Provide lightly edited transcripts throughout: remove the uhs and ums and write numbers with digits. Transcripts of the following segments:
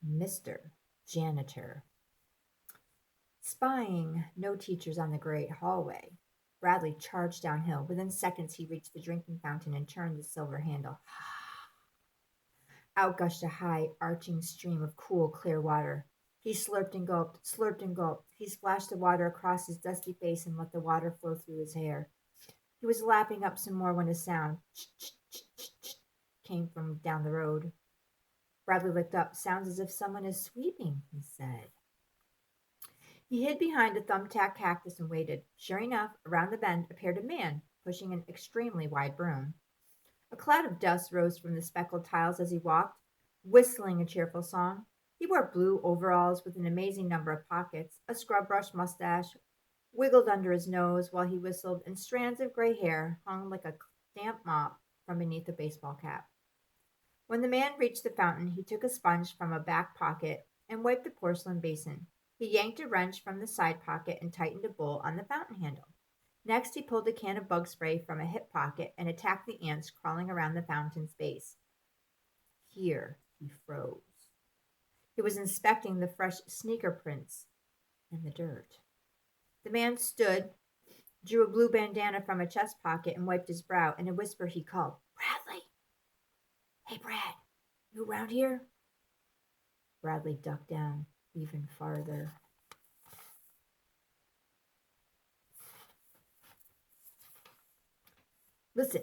Mr. Janitor. Spying no teachers on the great hallway, Bradley charged downhill. Within seconds, he reached the drinking fountain and turned the silver handle. Out gushed a high, arching stream of cool, clear water. He slurped and gulped, slurped and gulped. He splashed the water across his dusty face and let the water flow through his hair. He was lapping up some more when a sound came from down the road. Bradley looked up. Sounds as if someone is sweeping, he said. He hid behind a thumbtack cactus and waited. Sure enough, around the bend appeared a man, pushing an extremely wide broom. A cloud of dust rose from the speckled tiles as he walked, whistling a cheerful song. He wore blue overalls with an amazing number of pockets, a scrub brush mustache wiggled under his nose while he whistled, and strands of gray hair hung like a damp mop from beneath a baseball cap. When the man reached the fountain, he took a sponge from a back pocket and wiped the porcelain basin. He yanked a wrench from the side pocket and tightened a bowl on the fountain handle. Next, he pulled a can of bug spray from a hip pocket and attacked the ants crawling around the fountain's base. Here, he froze. He was inspecting the fresh sneaker prints in the dirt. The man stood, drew a blue bandana from a chest pocket, and wiped his brow. In a whisper, he called, Bradley! Hey, Brad, you around here? Bradley ducked down even farther. Listen,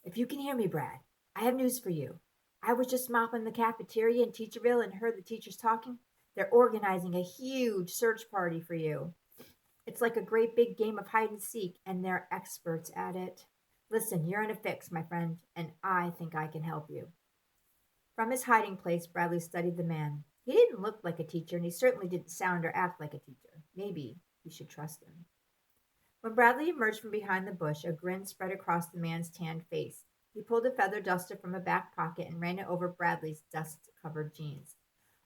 if you can hear me, Brad, I have news for you. I was just mopping the cafeteria in Teacherville and heard the teachers talking. They're organizing a huge search party for you. It's like a great big game of hide and seek, and they're experts at it. Listen, you're in a fix, my friend, and I think I can help you. From his hiding place, Bradley studied the man. He didn't look like a teacher, and he certainly didn't sound or act like a teacher. Maybe he should trust him. When Bradley emerged from behind the bush, a grin spread across the man's tanned face. He pulled a feather duster from a back pocket and ran it over Bradley's dust-covered jeans.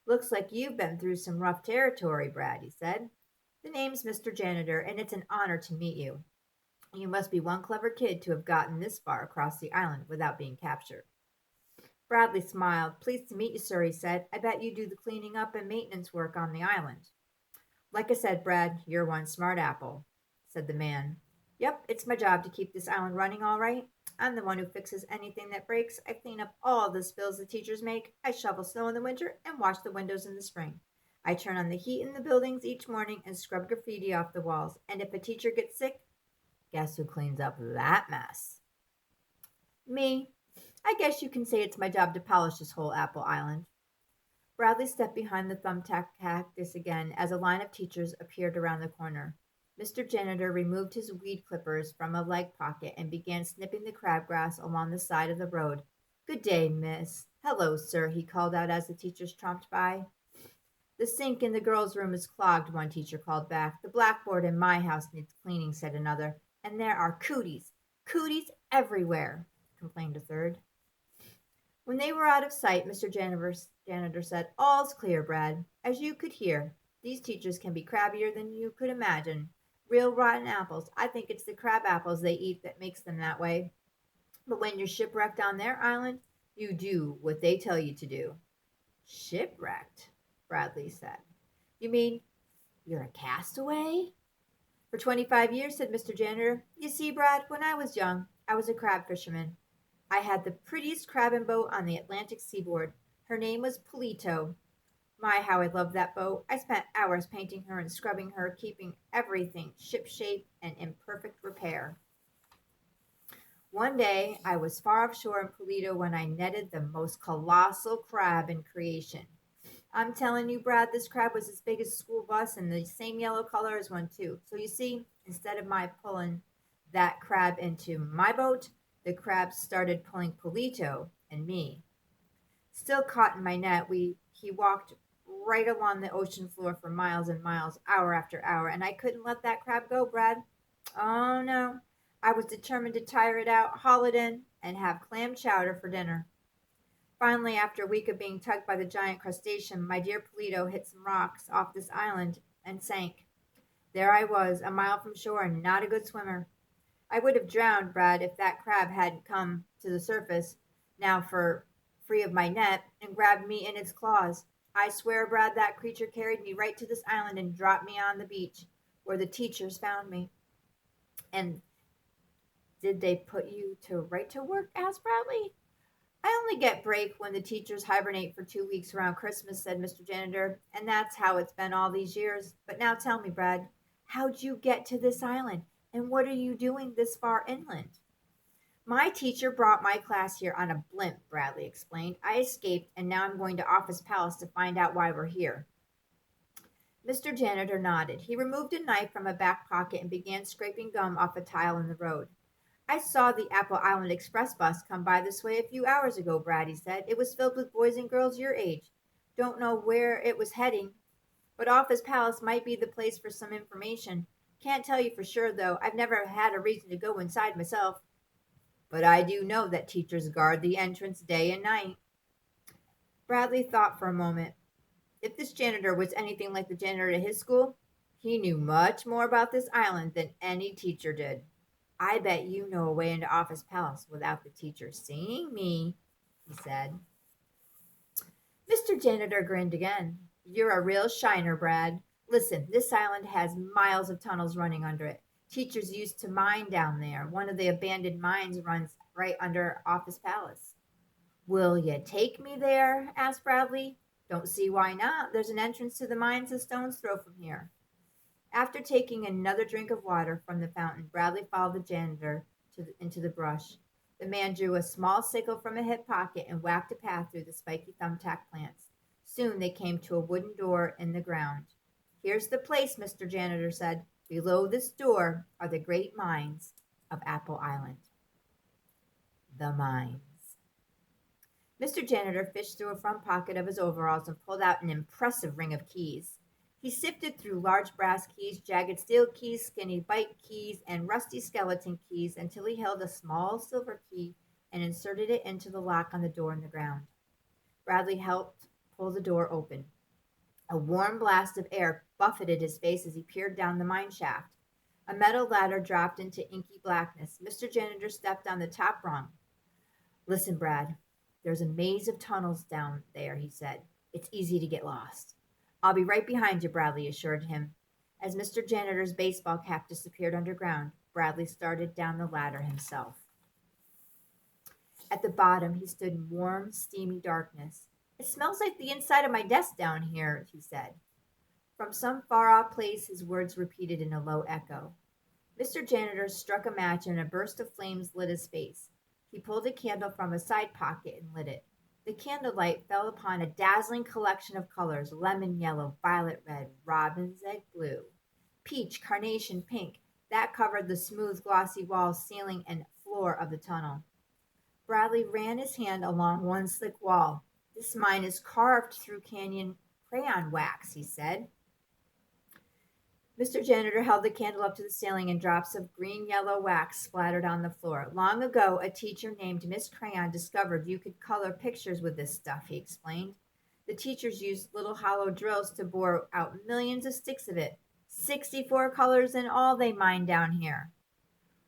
Looks like you've been through some rough territory, Brad, he said. The name's Mr. Janitor, and it's an honor to meet you. You must be one clever kid to have gotten this far across the island without being captured. Bradley smiled. Pleased to meet you, sir, he said. I bet you do the cleaning up and maintenance work on the island. Like I said, Brad, you're one smart apple, said the man. Yep, it's my job to keep this island running all right. I'm the one who fixes anything that breaks. I clean up all the spills the teachers make. I shovel snow in the winter and wash the windows in the spring. I turn on the heat in the buildings each morning and scrub graffiti off the walls. And if a teacher gets sick, guess who cleans up that mess? Me. I guess you can say it's my job to polish this whole Apple Island. Bradley stepped behind the thumbtack cactus again as a line of teachers appeared around the corner. Mr. Janitor removed his weed clippers from a leg pocket and began snipping the crabgrass along the side of the road. Good day, miss. Hello, sir, he called out as the teachers tromped by. The sink in the girls' room is clogged, one teacher called back. The blackboard in my house needs cleaning, said another. And there are cooties everywhere, complained a third. When they were out of sight, Mr. Janitor said, All's clear, Brad. As you could hear, these teachers can be crabbier than you could imagine. Real rotten apples. I think it's the crab apples they eat that makes them that way. But when you're shipwrecked on their island, you do what they tell you to do. Shipwrecked, Bradley said. You mean you're a castaway? For 25 years, said Mr. Janitor. You see, Brad, when I was young, I was a crab fisherman. I had the prettiest crabbing boat on the Atlantic seaboard. Her name was Polito. My, how I loved that boat. I spent hours painting her and scrubbing her, keeping everything shipshape and in perfect repair. One day, I was far offshore in Polito when I netted the most colossal crab in creation. I'm telling you, Brad, this crab was as big as a school bus and the same yellow color as one, too. So you see, instead of my pulling that crab into my boat, the crab started pulling Polito and me. Still caught in my net, he walked right along the ocean floor for miles and miles, hour after hour, and I couldn't let that crab go, Brad. Oh no. I was determined to tire it out, haul it in, and have clam chowder for dinner. Finally, after a week of being tugged by the giant crustacean, my dear Polito hit some rocks off this island and sank. There I was, a mile from shore and not a good swimmer. I would have drowned, Brad, if that crab hadn't come to the surface now for free of my net and grabbed me in its claws. I swear, Brad, that creature carried me right to this island and dropped me on the beach where the teachers found me. And did they put you to right to work? Asked Bradley. I only get break when the teachers hibernate for 2 weeks around Christmas, said Mr. Janitor, and that's how it's been all these years. But now tell me, Brad, how'd you get to this island? And what are you doing this far inland? My teacher brought my class here on a blimp, Bradley explained. I escaped, and now I'm going to Office Palace to find out why we're here. Mr. Janitor nodded. He removed a knife from a back pocket and began scraping gum off a tile in the road. I saw the Apple Island Express bus come by this way a few hours ago, Brad, he said. It was filled with boys and girls your age. Don't know where it was heading, but Office Palace might be the place for some information. Can't tell you for sure, though. I've never had a reason to go inside myself. But I do know that teachers guard the entrance day and night. Bradley thought for a moment. If this janitor was anything like the janitor at his school, he knew much more about this island than any teacher did. I bet you know a way into Office Palace without the teacher seeing me, he said. Mr. Janitor grinned again. You're a real shiner, Brad. Listen, this island has miles of tunnels running under it. Teachers used to mine down there. One of the abandoned mines runs right under Office Palace. Will you take me there? Asked Bradley. Don't see why not. There's an entrance to the mines a stone's throw from here. After taking another drink of water from the fountain, Bradley followed the janitor into the brush. The man drew a small sickle from a hip pocket and whacked a path through the spiky thumbtack plants. Soon they came to a wooden door in the ground. Here's the place, Mr. Janitor said. Below this door are the great mines of Apple Island. The mines. Mr. Janitor fished through a front pocket of his overalls and pulled out an impressive ring of keys. He sifted through large brass keys, jagged steel keys, skinny bite keys, and rusty skeleton keys until he held a small silver key and inserted it into the lock on the door in the ground. Bradley helped pull the door open. A warm blast of air buffeted his face as he peered down the mine shaft. A metal ladder dropped into inky blackness. Mr. Janitor stepped on the top rung. Listen, Brad, there's a maze of tunnels down there, he said. It's easy to get lost. I'll be right behind you, Bradley assured him. As Mr. Janitor's baseball cap disappeared underground, Bradley started down the ladder himself. At the bottom, he stood in warm, steamy darkness. It smells like the inside of my desk down here, he said. From some far-off place, his words repeated in a low echo. Mr. Janitor struck a match and a burst of flames lit his face. He pulled a candle from a side pocket and lit it. The candlelight fell upon a dazzling collection of colors, lemon yellow, violet red, robin's egg blue, peach, carnation pink, that covered the smooth, glossy walls, ceiling, and floor of the tunnel. Bradley ran his hand along one slick wall. This mine is carved through canyon crayon wax, he said. Mr. Janitor held the candle up to the ceiling and drops of green-yellow wax splattered on the floor. Long ago, a teacher named Miss Crayon discovered you could color pictures with this stuff, he explained. The teachers used little hollow drills to bore out millions of sticks of it. 64 colors in all they mined down here.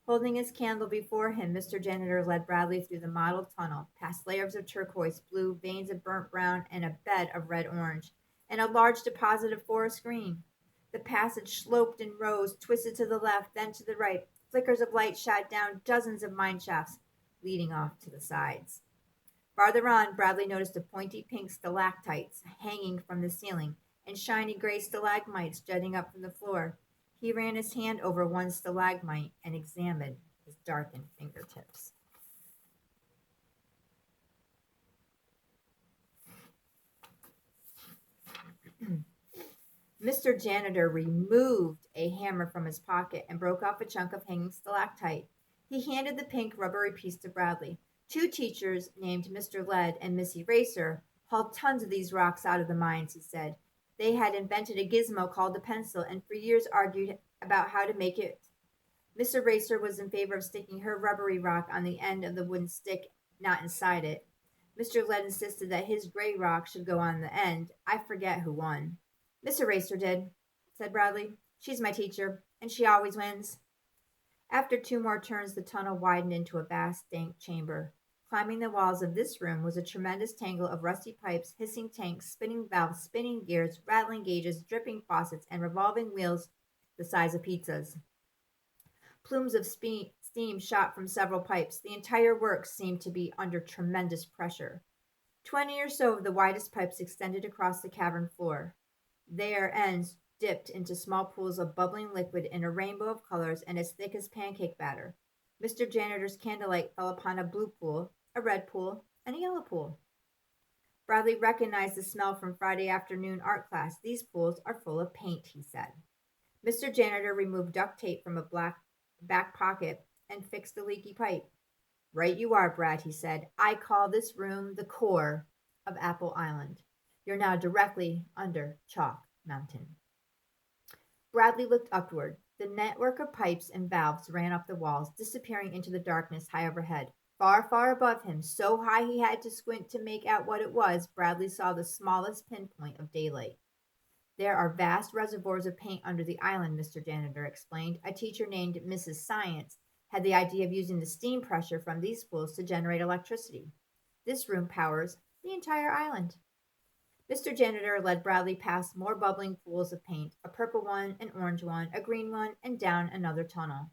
Holding his candle before him, Mr. Janitor led Bradley through the mottled tunnel, past layers of turquoise blue, veins of burnt brown, and a bed of red-orange, and a large deposit of forest green. The passage sloped and rose, twisted to the left, then to the right. Flickers of light shot down dozens of mine shafts, leading off to the sides. Farther on, Bradley noticed a pointy pink stalactites hanging from the ceiling and shiny gray stalagmites jutting up from the floor. He ran his hand over one stalagmite and examined his darkened fingertips. Mr. Janitor removed a hammer from his pocket and broke off a chunk of hanging stalactite. He handed the pink rubbery piece to Bradley. Two teachers, named Mr. Lead and Miss Eraser, hauled tons of these rocks out of the mines, he said. They had invented a gizmo called a pencil and for years argued about how to make it. Miss Eraser was in favor of sticking her rubbery rock on the end of the wooden stick, not inside it. Mr. Lead insisted that his gray rock should go on the end. I forget who won. Miss Eraser did, said Bradley. She's my teacher, and she always wins. After two more turns, the tunnel widened into a vast, dank chamber. Climbing the walls of this room was a tremendous tangle of rusty pipes, hissing tanks, spinning valves, spinning gears, rattling gauges, dripping faucets, and revolving wheels the size of pizzas. Plumes of steam shot from several pipes. The entire works seemed to be under tremendous pressure. 20 or so of the widest pipes extended across the cavern floor. Their ends dipped into small pools of bubbling liquid in a rainbow of colors and as thick as pancake batter. Mr. Janitor's candlelight fell upon a blue pool, a red pool, and a yellow pool. Bradley recognized the smell from Friday afternoon art class. These pools are full of paint, he said. Mr. Janitor removed duct tape from a black back pocket and fixed the leaky pipe. Right you are, Brad, he said. I call this room the core of Apple Island. You're now directly under Chalk Mountain. Bradley looked upward. The network of pipes and valves ran up the walls, disappearing into the darkness high overhead. Far, far above him, so high he had to squint to make out what it was, Bradley saw the smallest pinpoint of daylight. There are vast reservoirs of paint under the island, Mr. Janitor explained. A teacher named Mrs. Science had the idea of using the steam pressure from these pools to generate electricity. This room powers the entire island. Mr. Janitor led Bradley past more bubbling pools of paint, a purple one, an orange one, a green one, and down another tunnel.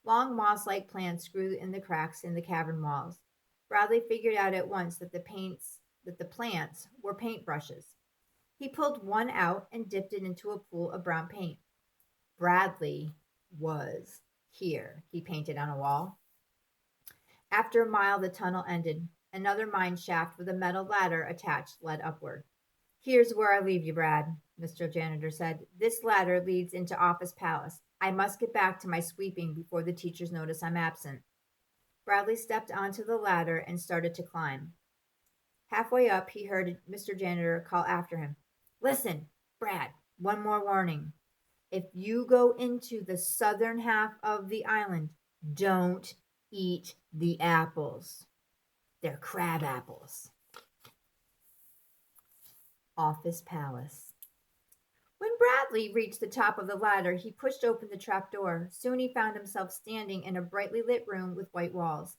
Long moss-like plants grew in the cracks in the cavern walls. Bradley figured out at once that the plants were paintbrushes. He pulled one out and dipped it into a pool of brown paint. Bradley was here, he painted on a wall. After a mile, the tunnel ended. Another mine shaft with a metal ladder attached led upward. Here's where I leave you, Brad, Mr. Janitor said. This ladder leads into Office Palace. I must get back to my sweeping before the teachers notice I'm absent. Bradley stepped onto the ladder and started to climb. Halfway up, he heard Mr. Janitor call after him. Listen, Brad, one more warning. If you go into the southern half of the island, don't eat the apples. They're crab apples. Office Palace. When Bradley reached the top of the ladder, he pushed open the trap door. Soon he found himself standing in a brightly lit room with white walls.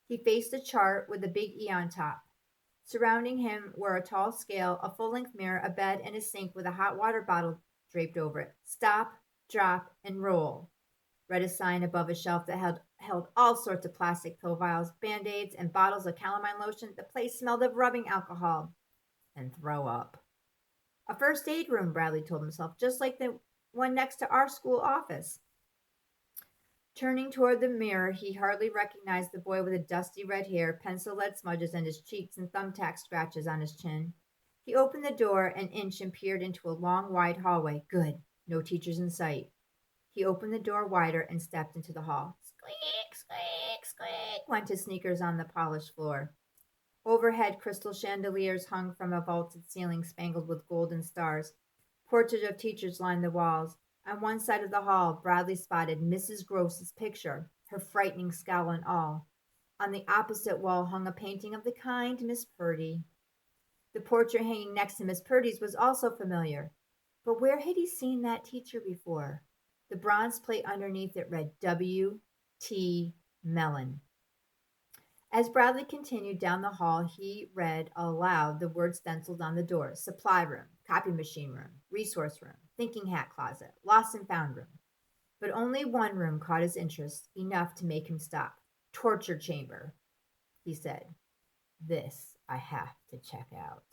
He faced a chart with a big E on top. Surrounding him were a tall scale, a full-length mirror, a bed, and a sink with a hot water bottle draped over it. Stop, drop, and roll, read a sign above a shelf that held all sorts of plastic pill vials, Band-Aids, and bottles of calamine lotion. The place smelled of rubbing alcohol and throw up. A first aid room, Bradley told himself, just like the one next to our school office. Turning toward the mirror, he hardly recognized the boy with the dusty red hair, pencil-lead smudges on his cheeks, and thumbtack scratches on his chin. He opened the door an inch and peered into a long, wide hallway. Good. No teachers in sight. He opened the door wider and stepped into the hall. Squeak, squeak, squeak, went his sneakers on the polished floor. Overhead, crystal chandeliers hung from a vaulted ceiling spangled with golden stars. Portraits of teachers lined the walls. On one side of the hall, Bradley spotted Mrs. Gross's picture, her frightening scowl and all. On the opposite wall hung a painting of the kind Miss Purdy. The portrait hanging next to Miss Purdy's was also familiar. But where had he seen that teacher before? The bronze plate underneath it read W. T. Mellon. As Bradley continued down the hall, he read aloud the words stenciled on the door: supply room, copy machine room, resource room, thinking hat closet, lost and found room. But only one room caught his interest, enough to make him stop. Torture chamber, he said. This I have to check out.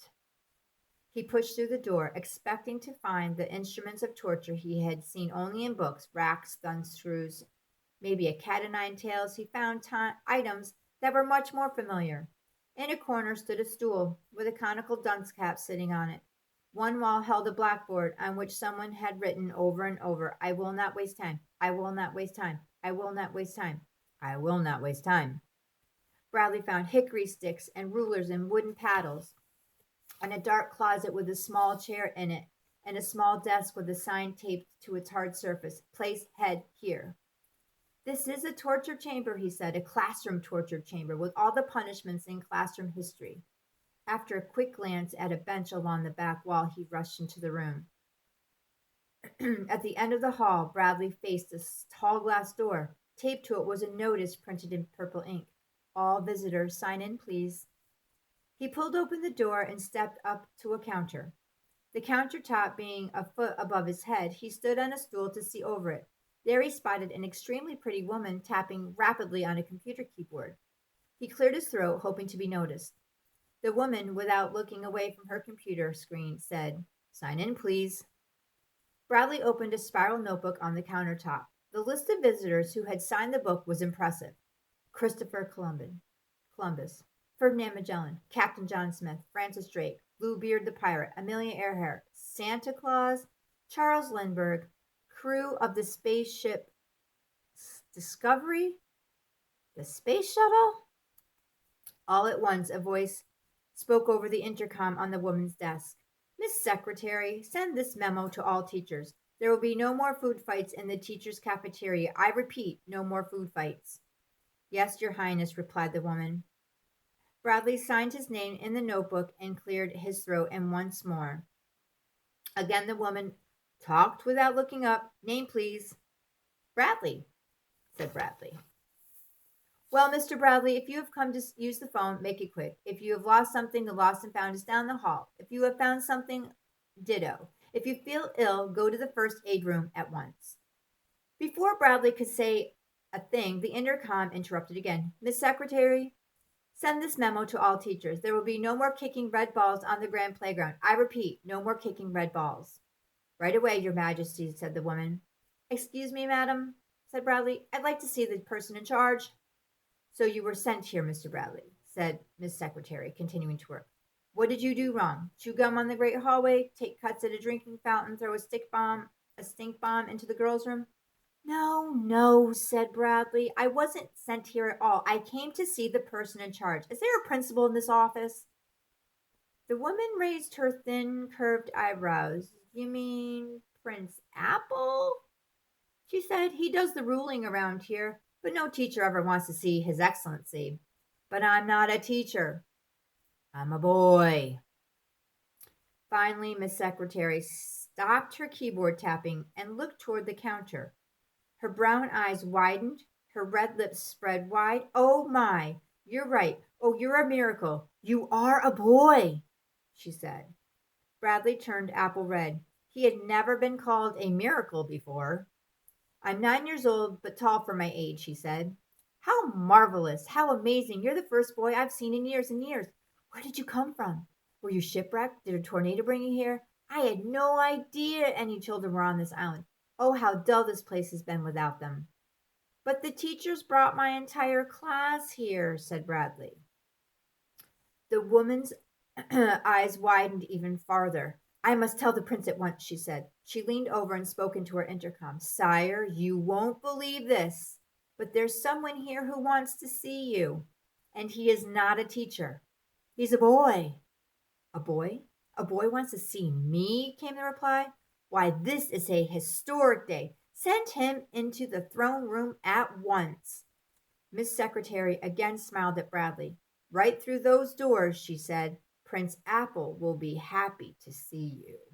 He pushed through the door, expecting to find the instruments of torture he had seen only in books: racks, thumb screws, maybe a cat o' nine tails. He found items that were much more familiar. In a corner stood a stool with a conical dunce cap sitting on it. One wall held a blackboard on which someone had written over and over, I will not waste time. I will not waste time. I will not waste time. I will not waste time. Bradley found hickory sticks and rulers and wooden paddles, and a dark closet with a small chair in it, and a small desk with a sign taped to its hard surface. Place head here. This is a torture chamber, he said, a classroom torture chamber with all the punishments in classroom history. After a quick glance at a bench along the back wall, he rushed into the room. At the end of the hall, Bradley faced a tall glass door. Taped to it was a notice printed in purple ink. All visitors sign in, please. He pulled open the door and stepped up to a counter. The countertop being a foot above his head, he stood on a stool to see over it. There he spotted an extremely pretty woman tapping rapidly on a computer keyboard. He cleared his throat, hoping to be noticed. The woman, without looking away from her computer screen, said, "Sign in, please." Bradley opened a spiral notebook on the countertop. The list of visitors who had signed the book was impressive. Christopher Columbus, Ferdinand Magellan, Captain John Smith, Francis Drake, Bluebeard the Pirate, Amelia Earhart, Santa Claus, Charles Lindbergh, crew of the spaceship Discovery, the space shuttle. All at once, a voice spoke over the intercom on the woman's desk. "Miss Secretary, send this memo to all teachers. There will be no more food fights in the teachers' cafeteria. I repeat, no more food fights." "Yes, Your Highness," replied the woman. Bradley signed his name in the notebook and cleared his throat, and once more. Again the woman talked without looking up. "Name, please." "Bradley," said Bradley. "Well, Mr. Bradley, if you have come to use the phone, make it quick. If you have lost something, the lost and found is down the hall. If you have found something, ditto. If you feel ill, go to the first aid room at once." Before Bradley could say a thing, the intercom interrupted again. "Miss Secretary, send this memo to all teachers. There will be no more kicking red balls on the grand playground. I repeat, no more kicking red balls." "Right away, Your Majesty," said the woman. "Excuse me, madam," said Bradley. "I'd like to see the person in charge." "So you were sent here, Mr. Bradley," said Miss Secretary, continuing to work. "What did you do wrong? Chew gum on the great hallway? Take cuts at a drinking fountain? Throw a stink bomb into the girls' room?" "No, no," said Bradley. "I wasn't sent here at all. I came to see the person in charge. Is there a principal in this office?" The woman raised her thin, curved eyebrows. "You mean Prince Apple?" she said. "He does the ruling around here, but no teacher ever wants to see His Excellency. But I'm not a teacher. I'm a boy." Finally, Miss Secretary stopped her keyboard tapping and looked toward the counter. Her brown eyes widened, her red lips spread wide. "Oh my, you're right. Oh, you're a miracle. You are a boy," she said. Bradley turned apple red. He had never been called a miracle before. "I'm 9 years old, but tall for my age," he said. "How marvelous! How amazing! You're the first boy I've seen in years and years. Where did you come from? Were you shipwrecked? Did a tornado bring you here? I had no idea any children were on this island. Oh, how dull this place has been without them." "But the teachers brought my entire class here," said Bradley. The woman's eyes widened even farther. "I must tell the prince at once," she said. She leaned over and spoke into her intercom. "Sire, you won't believe this, but there's someone here who wants to see you, and he is not a teacher. He's a boy." "A boy? A boy wants to see me?" came the reply. "Why, this is a historic day. Send him into the throne room at once." Miss Secretary again smiled at Bradley. "Right through those doors," she said. "Prince Apple will be happy to see you."